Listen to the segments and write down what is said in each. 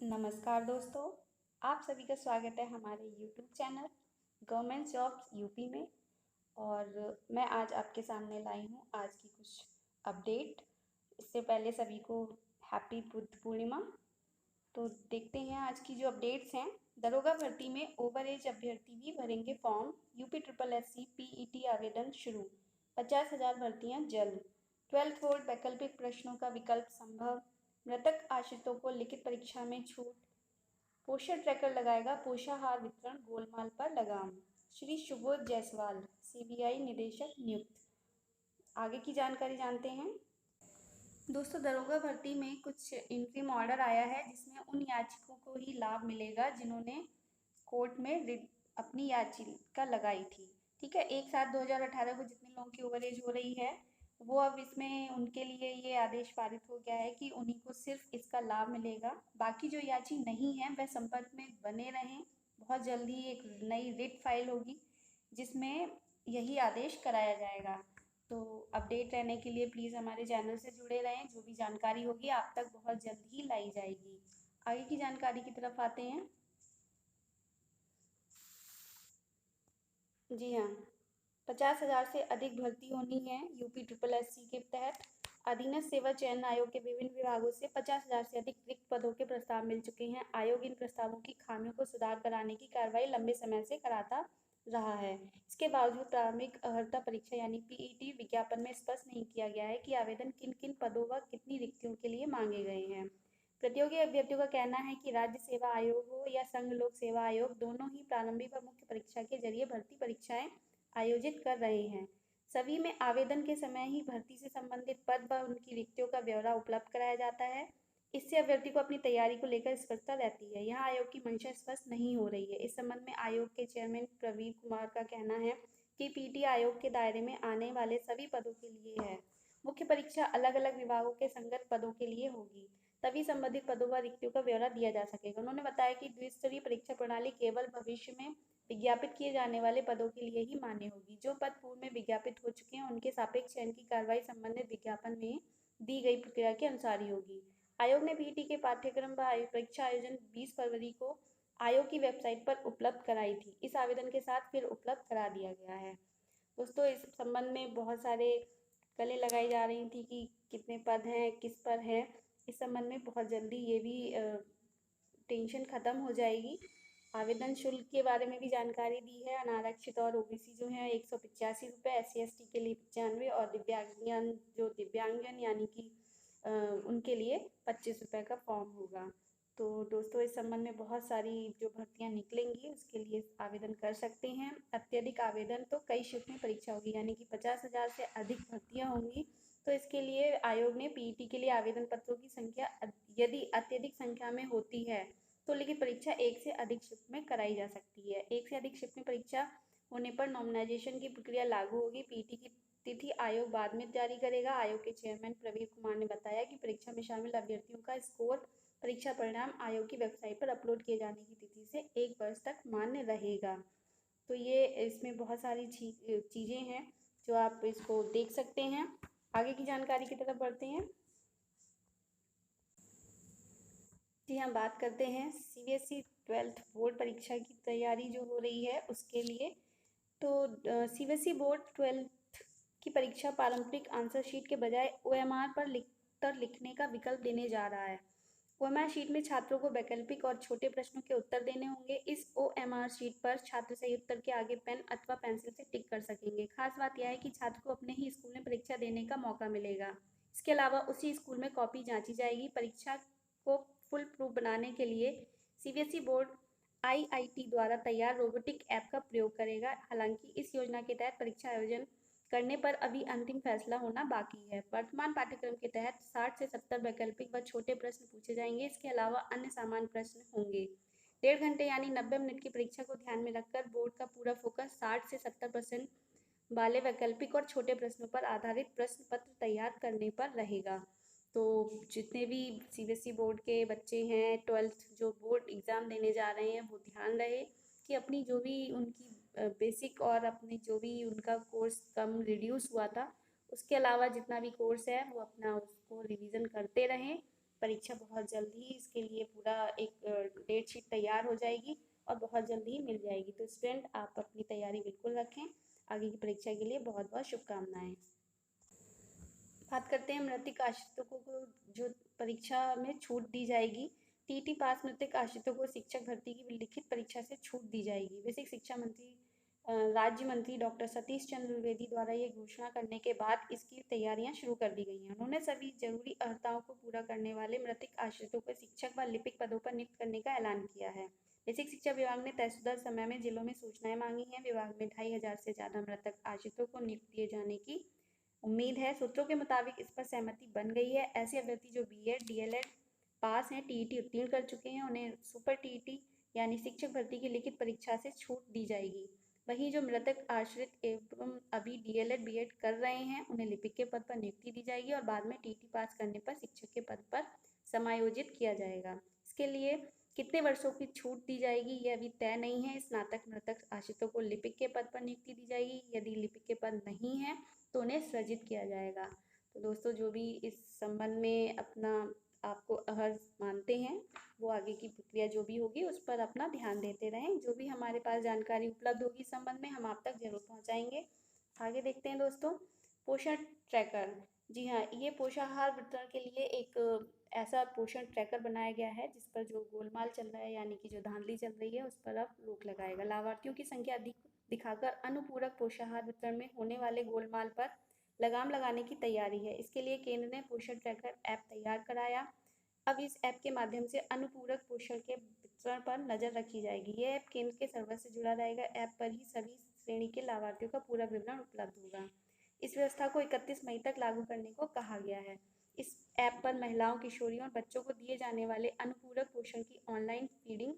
नमस्कार दोस्तों, आप सभी का स्वागत है हमारे YouTube channel government jobs UP में। और मैं आज आपके सामने लाई हूँ आज की कुछ अपडेट। इससे पहले सभी को हैप्पी बुद्ध पूर्णिमा। तो देखते हैं आज की जो अपडेट्स हैं। दरोगा भर्ती में ओवर एज अभ्यर्थी भी भरेंगे फॉर्म। यूपी SSSC PET आवेदन शुरू। 50,000 भर्तियां जल्द। 12th बोर्ड वैकल्पिक प्रश्नों का विकल्प संभव। मृतक आश्रितों को लिखित परीक्षा में छूट। पोषण ट्रैकर लगाएगा पोषाहार वितरण गोलमाल पर लगाम। श्री सुबोध जायसवाल CBI निदेशक नियुक्त। आगे की जानकारी जानते हैं। दोस्तों, दरोगा भर्ती में कुछ इंटरिम ऑर्डर आया है जिसमें उन याचिकों को ही लाभ मिलेगा जिन्होंने कोर्ट में अपनी याचिका लगाई थी। ठीक है, 1/7/2018 को जितने लोगों की ओवर एज हो रही है वो अब इसमें उनके लिए ये आदेश पारित हो गया है कि उन्हीं को सिर्फ इसका लाभ मिलेगा। बाकी जो याची नहीं है वह संपर्क में बने रहें। बहुत जल्दी एक नई रिट फाइल होगी जिसमें यही आदेश कराया जाएगा। तो अपडेट रहने के लिए प्लीज़ हमारे चैनल से जुड़े रहें। जो भी जानकारी होगी आप तक बहुत जल्द ही लाई जाएगी। आगे की जानकारी की तरफ आते हैं। जी हाँ, 50,000 से अधिक भर्ती होनी है। यूपी SSSC के तहत अधीनस्थ सेवा चयन आयोग के विभिन्न विभागों से 50,000 से अधिक रिक्त पदों के प्रस्ताव मिल चुके हैं। आयोग इन प्रस्तावों की खामियों को सुधार कराने की कार्रवाई लंबे समय से कराता रहा है। इसके बावजूद प्रारंभिक अर्हता परीक्षा यानी PET विज्ञापन में स्पष्ट नहीं किया गया है कि आवेदन किन किन पदों व कितनी रिक्तियों के लिए मांगे गए हैं। प्रतियोगी अभ्यर्थियों का कहना है कि राज्य सेवा आयोग हो या संघ लोक सेवा आयोग, दोनों ही प्रारंभिक व मुख्य परीक्षा के जरिए भर्ती परीक्षाएं आयोजित कर रहे हैं। सभी में आवेदन के समय ही भर्ती से संबंधित पद व उनकी रिक्तियों का ब्यौरा उपलब्ध कराया जाता है। इससे अभ्यर्थी को अपनी तैयारी को लेकर स्पष्टता रहती है। यहाँ आयोग की मंशा स्पष्ट नहीं हो रही है। इस संबंध में आयोग के चेयरमैन प्रवीर कुमार का कहना है कि PET आयोग के दायरे में आने वाले सभी पदों के लिए है। मुख्य परीक्षा अलग अलग विभागों के संगत पदों के लिए होगी, तभी संबंधित पदों व रिक्तियों का ब्यौरा दिया जा सकेगा। उन्होंने बताया कि द्विस्तरीय परीक्षा प्रणाली केवल भविष्य में विज्ञापित किए जाने वाले पदों के लिए ही मान्य होगी। जो पद पूर्व में विज्ञापित हो चुके हैं उनके सापेक्ष चयन की कार्रवाई संबंधित विज्ञापन में दी गई प्रक्रिया के अनुसार ही होगी। आयोग ने PET के पाठ्यक्रम व परीक्षा आयोजन 20 फरवरी को आयोग की वेबसाइट पर उपलब्ध कराई थी। इस आवेदन के साथ फिर उपलब्ध करा दिया गया है। दोस्तों, इस संबंध में बहुत सारे गले लगाई जा रही थी कि कितने पद हैं, किस पर हैं। इस संबंध में बहुत जल्दी ये भी टेंशन ख़त्म हो जाएगी। आवेदन शुल्क के बारे में भी जानकारी दी है। अनारक्षित और OBC जो है 185 रुपये, SC ST के लिए 95 और दिव्यांगजन यानी कि उनके लिए 25 रुपये का फॉर्म होगा। तो दोस्तों, इस संबंध में बहुत सारी जो भर्तियां निकलेंगी उसके लिए आवेदन कर सकते हैं। अत्यधिक आवेदन तो कई शिफ्ट में परीक्षा होगी यानी कि 50,000 से अधिक भर्तियां होंगी। तो इसके लिए आयोग ने PET के लिए आवेदन पत्रों की संख्या यदि अत्यधिक संख्या में होती है तो लिखित परीक्षा एक से अधिक शिफ्ट में कराई जा सकती है। एक से अधिक शिफ्ट में परीक्षा होने पर नॉमिनाइजेशन की प्रक्रिया लागू होगी। PET की तिथि आयोग बाद में जारी करेगा। आयोग के चेयरमैन प्रवीर कुमार ने बताया कि परीक्षा में शामिल अभ्यर्थियों का स्कोर परीक्षा परिणाम आयोग की वेबसाइट पर अपलोड किए जाने की तिथि से 1 वर्ष तक मान्य रहेगा। तो ये इसमें बहुत सारी चीज़ें हैं जो आप इसको देख सकते हैं। आगे की जानकारी की तरफ बढ़ते हैं। जी हाँ, बात करते हैं CBSE 12th बोर्ड परीक्षा की तैयारी जो हो रही है उसके लिए। तो CBSE बोर्ड 12th की परीक्षा पारंपरिक आंसर शीट के बजाय OMR पर लिखने का विकल्प देने जा रहा है। OMR शीट में छात्रों को वैकल्पिक और छोटे प्रश्नों के उत्तर देने होंगे। इस OMR शीट पर छात्र सही उत्तर के आगे पेन अथवा पेंसिल से टिक कर सकेंगे। खास बात यह है कि छात्र को अपने ही स्कूल में परीक्षा देने का मौका मिलेगा। इसके अलावा उसी स्कूल में कॉपी जांची जाएगी। परीक्षा को फुल प्रूफ बनाने के लिए CBSE बोर्ड IIT द्वारा तैयार रोबोटिक ऐप का प्रयोग करेगा। हालांकि इस योजना के तहत परीक्षा आयोजन करने पर अभी अंतिम फैसला होना बाकी है। वर्तमान पाठ्यक्रम के तहत 60 से 70 वैकल्पिक व छोटे प्रश्न पूछे जाएंगे। इसके अलावा अन्य सामान्य प्रश्न होंगे। 1.5 घंटे यानी 90 मिनट की परीक्षा को ध्यान में रखकर बोर्ड का पूरा फोकस 60 से 70% वाले वैकल्पिक और छोटे प्रश्नों पर आधारित प्रश्न पत्र तैयार करने पर रहेगा। तो जितने भी CBSE बोर्ड के बच्चे हैं 12th जो बोर्ड एग्ज़ाम देने जा रहे हैं वो ध्यान रहे कि अपनी जो भी उनकी बेसिक और अपनी जो भी उनका कोर्स कम रिड्यूस हुआ था उसके अलावा जितना भी कोर्स है वो अपना उसको रिवीजन करते रहें। परीक्षा बहुत जल्द ही इसके लिए पूरा एक डेट शीट तैयार हो जाएगी और बहुत जल्द ही मिल जाएगी। तो स्टूडेंट आप अपनी तैयारी बिल्कुल रखें। आगे की परीक्षा के लिए बहुत बहुत शुभकामनाएं। बात करते हैं मृतिक आश्रितों को जो परीक्षा में छूट दी जाएगी। टीटी पास मृतिक आश्रितों को शिक्षक भर्ती की लिखित परीक्षा से छूट दी जाएगी। बेसिक शिक्षा मंत्री राज्य मंत्री डॉक्टर सतीश चंद्र द्विवेदी द्वारा ये घोषणा करने के बाद इसकी तैयारियां शुरू कर दी गई हैं। उन्होंने सभी जरूरी अर्हताओं को पूरा करने वाले मृतिक आश्रितों को शिक्षक व लिपिक पदों पर नियुक्त करने का ऐलान किया है। बेसिक शिक्षा विभाग ने तयशुदा समय में जिलों में सूचनाएं मांगी हैं। विभाग में 2500 से ज्यादा मृतक आश्रितों को नियुक्त किए जाने की उम्मीद है। सूत्रों के मुताबिक इस पर सहमति बन गई है। ऐसे अभ्यर्थी जो बीएड डीएलएड पास हैं, टीईटी उत्तीर्ण कर चुके हैं, उन्हें सुपर टीईटी यानी शिक्षक भर्ती की लिखित परीक्षा से छूट दी जाएगी। वहीं जो मृतक आश्रित एवं अभी डीएलएड बीएड कर रहे हैं, उन्हें लिपिक के पद पर नियुक्ति दी जाएगी और बाद में टीटी पास करने पर शिक्षक के पद पर समायोजित किया जाएगा। इसके लिए कितने वर्षों की छूट दी जाएगी ये अभी तय नहीं है। स्नातक मृतक आश्रितों को लिपिक के पद पर नियुक्ति दी जाएगी। यदि लिपिक के पद नहीं है तो उन्हें सृजित किया जाएगा। तो दोस्तों जो भी इस संबंध में अपना आपको अहर्ज मानते हैं वो आगे की प्रक्रिया जो भी होगी उस पर अपना ध्यान देते रहें। जो भी हमारे पास जानकारी उपलब्ध होगी इस संबंध में हम आप तक जरूर पहुंचाएंगे। आगे देखते हैं दोस्तों, पोषण ट्रैकर। जी हाँ, ये पोषाहार वितरण के लिए एक ऐसा पोषण ट्रैकर बनाया गया है जिस पर जो गोलमाल चल रहा है यानी कि जो धांधली चल रही है उस पर अब रोक लगाएगा। लाभार्थियों की संख्या अधिक दिखाकर अनुपूरक पोषाहार वितरण में होने वाले गोलमाल पर लगाम लगाने की तैयारी है। इसके लिए केंद्र ने पोषण ट्रैकर ऐप तैयार कराया। अब इस ऐप के माध्यम से अनुपूरक पोषण के वितरण पर नजर रखी जाएगी। ये ऐप केंद्र के सर्वर से जुड़ा रहेगा। ऐप पर ही सभी श्रेणी के लाभार्थियों का पूरा विवरण उपलब्ध होगा। इस व्यवस्था को 31 मई तक लागू करने को कहा गया है। इस ऐप पर महिलाओं, किशोरियों और बच्चों को दिए जाने वाले अनुपूरक पोषण की ऑनलाइन फीडिंग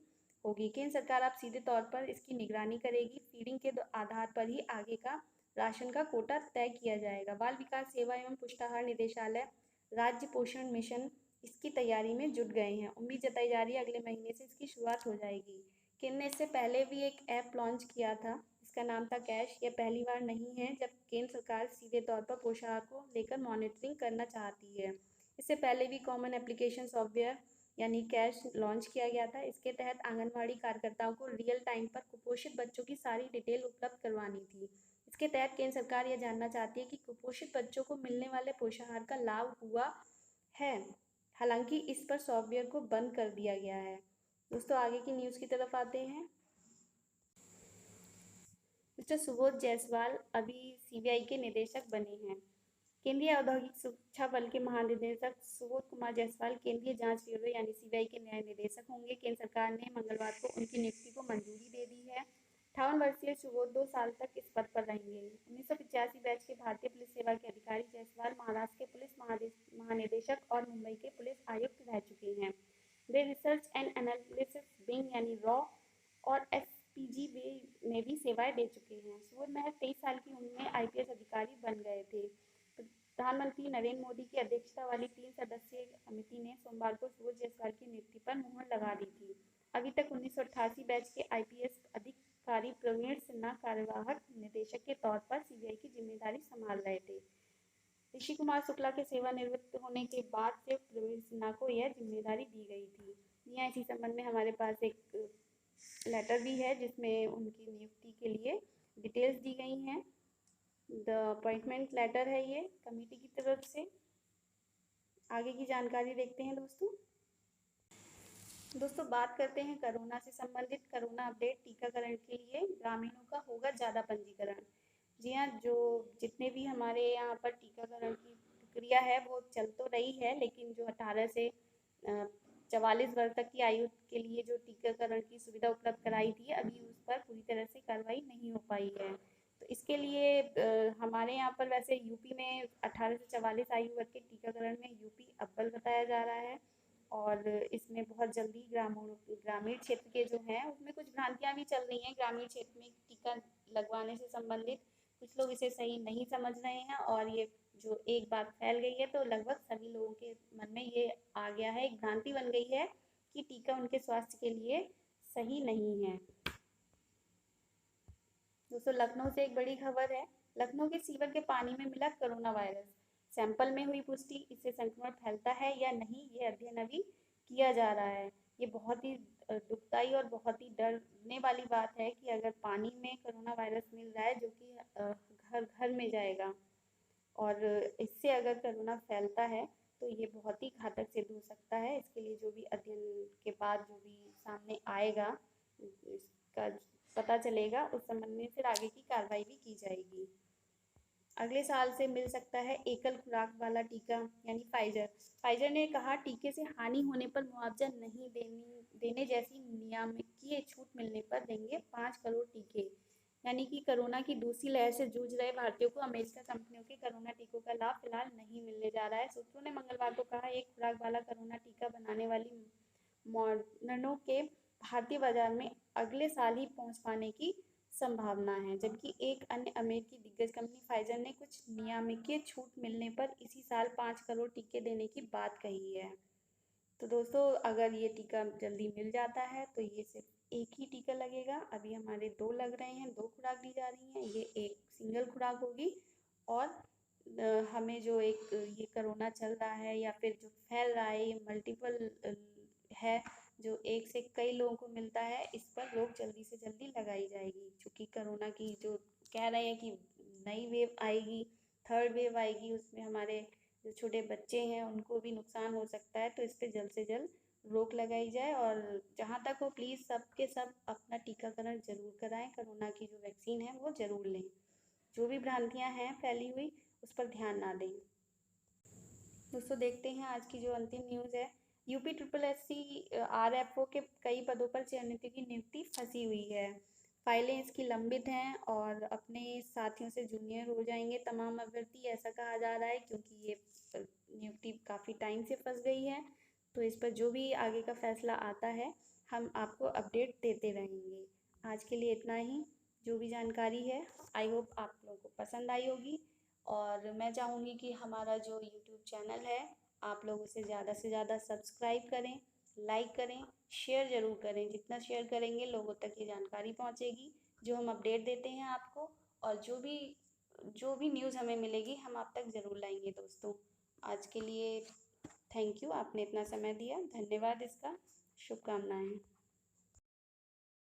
होगी। केंद्र सरकार अब सीधे तौर पर इसकी निगरानी करेगी। फीडिंग के आधार पर ही आगे का राशन का कोटा तय किया जाएगा। बाल विकास सेवा एवं पुष्टाहार निदेशालय, राज्य पोषण मिशन इसकी तैयारी में जुट गए हैं। उम्मीद जताई जा रही है अगले महीने से इसकी शुरुआत हो जाएगी। केंद्र ने इससे पहले भी एक ऐप लॉन्च किया था, इसका नाम था कैश। यह पहली बार नहीं है जब केंद्र सरकार सीधे तौर पर पोषाहार को लेकर मॉनिटरिंग करना चाहती है। इससे पहले भी कॉमन एप्लीकेशन सॉफ्टवेयर यानी कैश लॉन्च किया गया था। इसके तहत आंगनवाड़ी कार्यकर्ताओं को रियल टाइम पर कुपोषित बच्चों की सारी डिटेल उपलब्ध करवानी थी। इसके तहत केंद्र सरकार यह जानना चाहती है कि कुपोषित बच्चों को मिलने वाले पोषाहार का लाभ हुआ है। हालांकि इस पर सॉफ्टवेयर को बंद कर दिया गया है। दोस्तों आगे की न्यूज़ की तरफ आते हैं। मिस्टर सुबोध जायसवाल अभी सीबीआई के निदेशक बने हैं। केंद्रीय औद्योगिक सुरक्षा बल के महानिदेशक सुबोध कुमार जायसवाल केंद्रीय जांच ब्यूरो यानी सीबीआई के नए निदेशक होंगे। केंद्र सरकार ने मंगलवार को उनकी नियुक्ति को मंजूरी दे दी है। 58 वर्षीय सुबोध 2 साल तक इस पद पर रहेंगे। 1985 बैच के भारतीय पुलिस सेवा के अधिकारी जायसवाल महाराष्ट्र के पुलिस महानिदेशक और मुंबई के पुलिस आयुक्त रह चुके हैं। वे रिसर्च एंड एनालिसिस विंग यानी रॉ और एसपीजी में भी सेवाएं दे चुके हैं। सुबोध महज 23 साल की उम्र में आईपीएस अधिकारी बन गए थे। प्रधानमंत्री नरेंद्र मोदी की अध्यक्षता वाली 3 सदस्यीय समिति ने सोमवार को सुबोध जायसवाल की नियुक्ति पर मुहर लगा दी थी। अभी तक 1988 बैच के आईपीएस अधिकारी प्रवीण सिन्हा कार्यवाहक निदेशक के तौर पर सीबीआई की जिम्मेदारी संभाल रहे थे। ऋषि कुमार शुक्ला के सेवानिवृत्त होने के बाद से प्रवीण सिन्हा को यह जिम्मेदारी दी गई थी। यहाँ इसी संबंध में हमारे पास एक लेटर भी है जिसमें उनकी नियुक्ति के लिए डिटेल्स दी गई हैं। द अपॉइंटमेंट लेटर है ये कमेटी की तरफ से। आगे की जानकारी देखते हैं दोस्तों बात करते हैं कोरोना से संबंधित। कोरोना अपडेट, टीकाकरण के लिए ग्रामीणों का होगा ज़्यादा पंजीकरण। जी हाँ, जो जितने भी हमारे यहाँ पर टीकाकरण की प्रक्रिया है वो चल तो रही है, लेकिन जो 18 से 44 वर्ष तक की आयु के लिए जो टीकाकरण की सुविधा उपलब्ध कराई थी अभी उस पर पूरी तरह से कार्रवाई नहीं हो पाई है। तो इसके लिए हमारे यहाँ पर वैसे यूपी में 18 से 44 आयु वर्ग के टीकाकरण में यूपी अव्वल बताया जा रहा है और इसमें बहुत जल्दी ग्रामीण क्षेत्र के जो हैं उसमें कुछ भ्रांतियाँ भी चल रही हैं। ग्रामीण क्षेत्र में टीका लगवाने से संबंधित कुछ लोग इसे सही नहीं समझ रहे हैं और ये जो एक बात फैल गई है तो लगभग सभी लोगों के मन में ये आ गया है, एक भ्रांति बन गई है कि टीका उनके स्वास्थ्य के लिए सही नहीं है। दोस्तों लखनऊ से एक बड़ी खबर है। लखनऊ के सीवर के पानी में मिला कोरोना वायरस। सैंपल में हुई पुष्टि, इससे संक्रमण फैलता है या नहीं, ये अध्ययन अभी किया जा रहा है। ये बहुत ही दुखदाई और बहुत ही डरने वाली बात है कि अगर पानी में कोरोना वायरस मिल रहा है जो कि घर घर में जाएगा, और इससे अगर कोरोना फैलता है तो ये बहुत ही घातक सिद्ध हो सकता है। इसके लिए जो भी अध्ययन के बाद जो भी सामने आएगा, इसका पता चलेगा, उस संबंध में फिर आगे की कार्रवाई भी की जाएगी। अगले साल से मिल सकता है एकल खुराक वाला टीका, यानी फाइजर ने कहा टीके से हानि होने पर मुआवजा नहीं देने जैसी नियामकीय छूट मिलने पर देंगे 5 करोड़ टीके। यानी कि कोरोना की दूसरी लहर से जूझ रहे भारतीयों को अमेरिका कंपनियों के कोरोना टीकों का लाभ फिलहाल नहीं मिलने जा रहा है। सूत्रों ने मंगलवार को कहा एक खुराक वाला कोरोना टीका बनाने वाली मॉडर्ना के भारतीय बाजार में अगले साल ही पहुंच पाने की संभावना है, जबकि एक अन्य अमेरिकी दिग्गज कंपनी फाइजर ने कुछ नियामकीय छूट मिलने पर इसी साल 5 करोड़ टीके देने की बात कही है। तो दोस्तों, अगर ये टीका जल्दी मिल जाता है तो ये सिर्फ एक ही टीका लगेगा। अभी हमारे 2 लग रहे हैं, 2 खुराक दी जा रही हैं, ये एक सिंगल खुराक होगी। और हमें जो एक ये कोरोना चल रहा है या फिर जो फैल रहा है, ये मल्टीपल है, जो एक से कई लोगों को मिलता है, इस पर रोक जल्दी से जल्दी लगाई जाएगी। क्योंकि कोरोना की जो कह रहे हैं कि नई वेव आएगी, थर्ड वेव आएगी, उसमें हमारे जो छोटे बच्चे हैं उनको भी नुकसान हो सकता है। तो इस पर जल्द से जल्द रोक लगाई जाए, और जहाँ तक हो प्लीज़ सब के सब अपना टीकाकरण ज़रूर कराएं। कोरोना की जो वैक्सीन है वो ज़रूर लें। जो भी भ्रांतियाँ हैं फैली हुई, उस पर ध्यान ना दें। दोस्तों, देखते हैं आज की जो अंतिम न्यूज़ है। यूपी ट्रिपल एससी आरएफओ के कई पदों पर चयनितों की नियुक्ति फंसी हुई है। फाइलें इसकी लंबित हैं और अपने साथियों से जूनियर हो जाएंगे तमाम अभ्यर्थी, ऐसा कहा जा रहा है, क्योंकि ये नियुक्ति काफ़ी टाइम से फंस गई है। तो इस पर जो भी आगे का फैसला आता है हम आपको अपडेट देते रहेंगे। आज के लिए इतना ही। जो भी जानकारी है आई होप आप लोगों को पसंद आई होगी, और मैं चाहूँगी कि हमारा जो यूट्यूब चैनल है आप लोग उसे ज़्यादा से ज़्यादा सब्सक्राइब करें, लाइक करें, शेयर ज़रूर करें। जितना शेयर करेंगे लोगों तक ये जानकारी पहुँचेगी जो हम अपडेट देते हैं आपको, और जो भी न्यूज़ हमें मिलेगी हम आप तक ज़रूर लाएंगे। दोस्तों, आज के लिए थैंक यू, आपने इतना समय दिया, धन्यवाद। इसका शुभकामनाएँ।